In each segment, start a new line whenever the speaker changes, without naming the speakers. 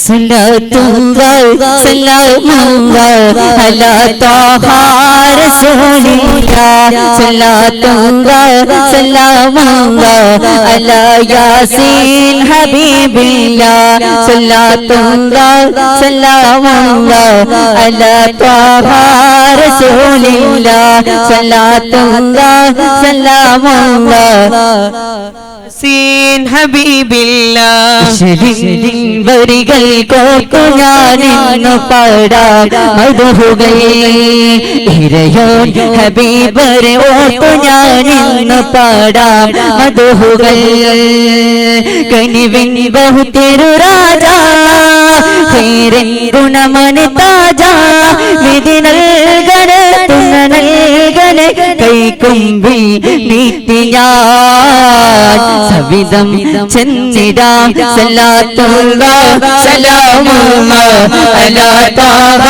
സല്ലല്ലാഹു സല്ലല്ലാഹു അലാ ത്വാഹ റസൂലില്ലാഹ് സല്ലല്ലാഹു സല്ലല്ലാഹു അലാ യാസീൻ ഹബീബില്ലാഹ് സല്ലല്ലാഹു സല്ലല്ലാഹു അലാ ത്വാഹ റസൂലില്ലാഹ് സല്ലല്ലാഹു സല്ലല്ലാഹു
സീൻ ഹബീബില്ലാഹ്
വരികൾ കോർക്കു ഞാനിന്നു പാടാം മധുഹുകൾ ഇരയോൻ ഹബീബരെ ഓർത്തു ഞാനിന്നു പാടാം മധുഹുകൾ കനിവിൻ ബഹുതിരു രാജാ ഖൈറിൻ ഗുണമണി താജാ വിധി നൽകണ തുണ നൽകണ കൈക്കുമ്പിൽ നീട്ടി ഞാൻ സവിധം ചെന്നിടാം സല്ലല്ലാഹു സലാമുല്ലാഹ് അലാ ത്വാഹ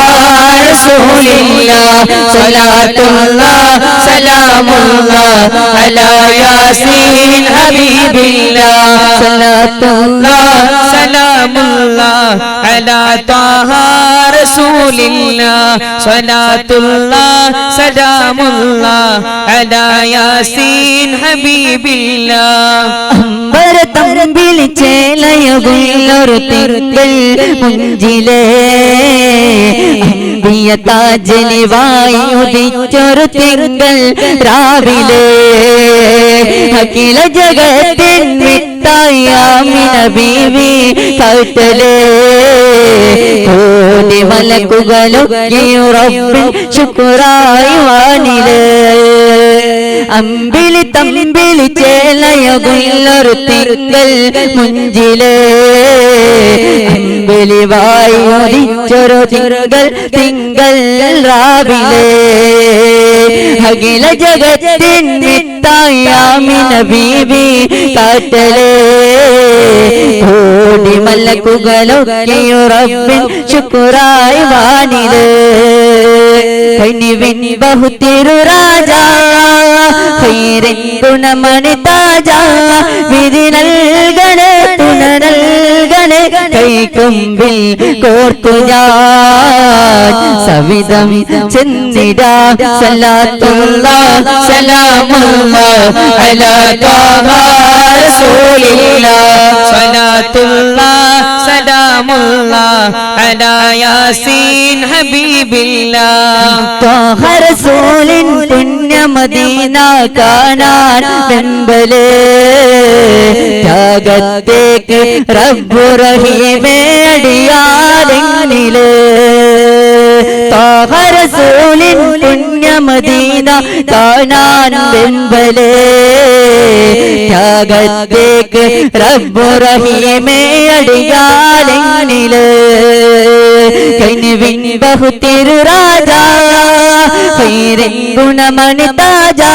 റസൂലില്ലാഹ് സല്ലല്ലാഹു സലാമുല്ലാഹ് അലാ യാസീൻ ഹബീബില്ലാഹ് സല്ലല്ലാഹു
സലാമുല്ലാഹ് അലാ ത്വാഹ റസൂലില്ലാഹ് സലാത്തുല്ലാഹ് സലാമുല്ലാഹ് അലാ യാസീൻ ഹബീബില്ലാഹ്
അമ്പരത്തമ്പിൽ ചേലയുള്ളൊരു തിരുത്തൽ മുഞ്ചിലേ അമ്പിയ താജലിവായി ഉദിച്ചൊരു തിങ്കൾ രാവിലെ അഖില ജഗത്തിൻ വിത്തായ ആമിന ബീവി കാട്ടലേ കോടി മലക്കുകളൊക്കെ റബ്ബിൻ ശുക്രായി വാനിലേ അമ്പിളി തമ്പിളി ചേലയുള്ളൊരു തിങ്കൾ മുഞ്ചിലേ അമ്പിളി വായുദിച്ചൊരു തിങ്കൾ രാവിലെ അഖില ജഗത്തിൻ വിത്തായ ആമിന ബീവി കാട്ടലേ കോടി മലക്കുകളൊക്കെ റബ്ബിൻ ശുക്രായി വാനിലേ കനിവിൻ ബഹുതിരു രാജാ ഖൈറിൻ ഗുണമണി താജാ വിധി നൽകണ തുണ നൽകണ കൈക്കുമ്പിൽ കോർത്തു ഞാൻ സവിധം ചെന്നിടാം സല്ലല്ലാഹു സലാമുല്ലാഹ് അലാ ത്വാഹ റസൂലില്ലാഹ്
സലാത്തുല്ലാഹ് സലാമുല്ലാഹ് അലാ യാസീൻ ഹബീബില്ലാഹ്
ത്വാഹ റസൂലിൻ പുണ്യമദീന കാണാൻ വെമ്പലേ ത്യാഗത്തേക്ക് റബ്ബു റഹീമേ അടിയാരെങ്ങിലേ ത്വാഹ റസൂലിൻ പുണ്യമദീന കാണാൻ വെമ്പലേ ത്യാഗത്തേക്ക് റബ്ബു റഹീമേ അടിയാരെങ്ങിലേ കനിവിൻ ബഹുതിരു രാജാ ഖൈറിൻ ഗുണമണി താജാ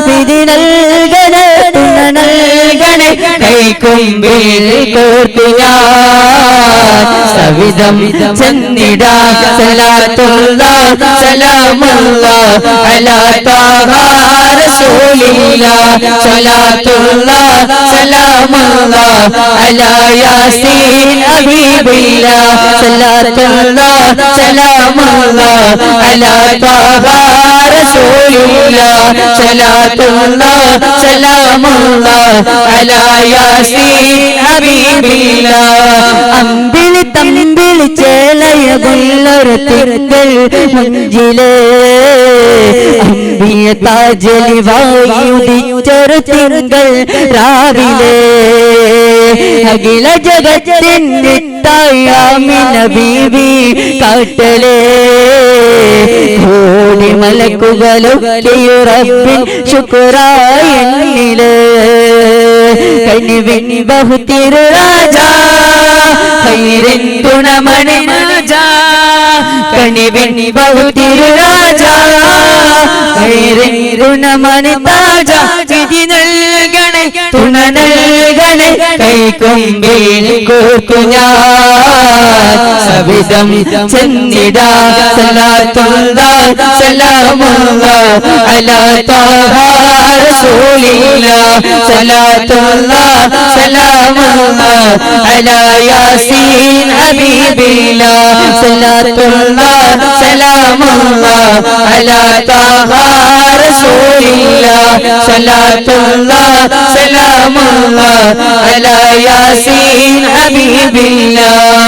വിധി നൽകണ തുണ നൽകണ കൈക്കുമ്പിൽ കോർത്തു ഞാൻ സവിധം ചെന്നിടാം സല്ലല്ലാഹു സലാമുല്ലാഹ് അലാ ത്വാഹ റസൂലില്ലാഹ് സല്ലല്ലാഹു സലാമുല്ലാഹ് അലാ യാസീൻ ഹബീബില്ലാഹ് സല്ലല്ലാഹു സലാമുല്ലാഹ് അലാ ത്വാഹ റസൂലില്ലാഹ് സല്ലല്ലാഹു സലാമുല്ലാഹ് അലാ യാസീൻ ഹബീബില്ലാഹ് അമ്പിളി തമ്പിളി ചേലയുള്ളൊരു തിങ്കൾ മുഞ്ചിലേ അമ്പിയ താജലിവായി ഉദിച്ചൊരു തിങ്കൾ രാവിലെ അഖില ജഗത്തിൻ വിത്തായ ആമിന ബീവി കാട്ടലേ കോടി മലക്കുകളൊക്കെ റബ്ബിൻ ശുക്രായി എന്നിലേ കനിവിൻ ബഹുതിരു രാജാ ഖൈറിൻ ഗുണമണി താജാ കനിവിൻ ബഹുതിരു രാജാ ഖൈറിൻ ഗുണമണി താജാ വിധി നൽകണ തുണ നൽകണ കൈക്കുമ്പിൽ കോർത്തു ഞാൻ സവിധം ചെന്നിടാ സലാത്തുല്ലാഹ് സലാമുല്ലാഹ് അലാ ത്വാഹ റസൂലില്ലാഹ് സലാത്തുല്ലാഹ് സലാമുല്ലാഹ് അലാ യാസീൻ ഹബീബില്ലാഹ് സലാത്തുല്ലാഹ് സലാമുല്ലാഹ് അലാ ത്വാഹ റസൂലില്ലാഹ് സലാത്തുല്ലാഹ് സലാമുല്ലാഹ് അലാ യാസീൻ ഹബീബില്ലാഹ്